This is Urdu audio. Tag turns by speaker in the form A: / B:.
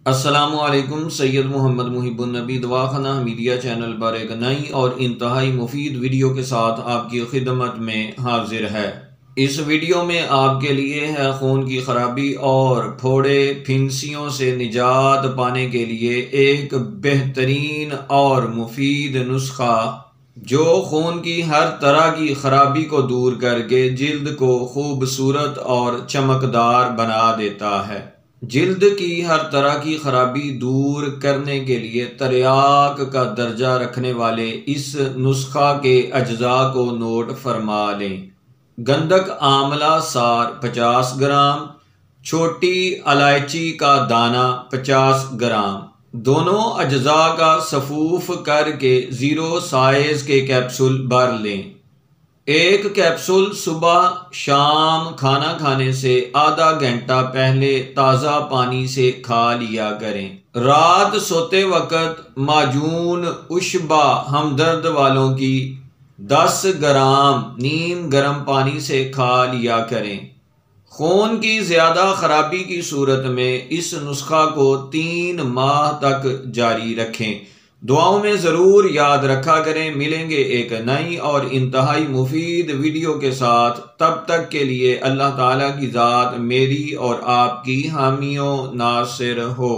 A: السلام علیکم۔ سید محمد محب النبی دواخانہ میڈیا چینل پر ایک نئی اور انتہائی مفید ویڈیو کے ساتھ آپ کی خدمت میں حاضر ہے۔ اس ویڈیو میں آپ کے لیے ہے خون کی خرابی اور پھوڑے پھنسیوں سے نجات پانے کے لیے ایک بہترین اور مفید نسخہ جو خون کی ہر طرح کی خرابی کو دور کر کے جلد کو خوبصورت اور چمکدار بنا دیتا ہے۔ جلد کی ہر طرح کی خرابی دور کرنے کے لیے تریاک کا درجہ رکھنے والے اس نسخہ کے اجزاء کو نوٹ فرما لیں۔ گندک آملہ سار 50 گرام، چھوٹی الائچی کا دانہ 50 گرام۔ دونوں اجزاء کا صفوف کر کے 0 سائز کے کیپسول بھر لیں۔ ایک کیپسول صبح شام کھانا کھانے سے آدھا گھنٹہ پہلے تازہ پانی سے کھا لیا کریں۔ رات سوتے وقت معجون اشبا ہمدرد والوں کی 10 گرام نیم گرم پانی سے کھا لیا کریں۔ خون کی زیادہ خرابی کی صورت میں اس نسخہ کو 3 ماہ تک جاری رکھیں۔ دعاؤں میں ضرور یاد رکھا کریں۔ ملیں گے ایک نئی اور انتہائی مفید ویڈیو کے ساتھ، تب تک کے لیے اللہ تعالیٰ کی ذات میری اور آپ کی حامی و ناصر ہو۔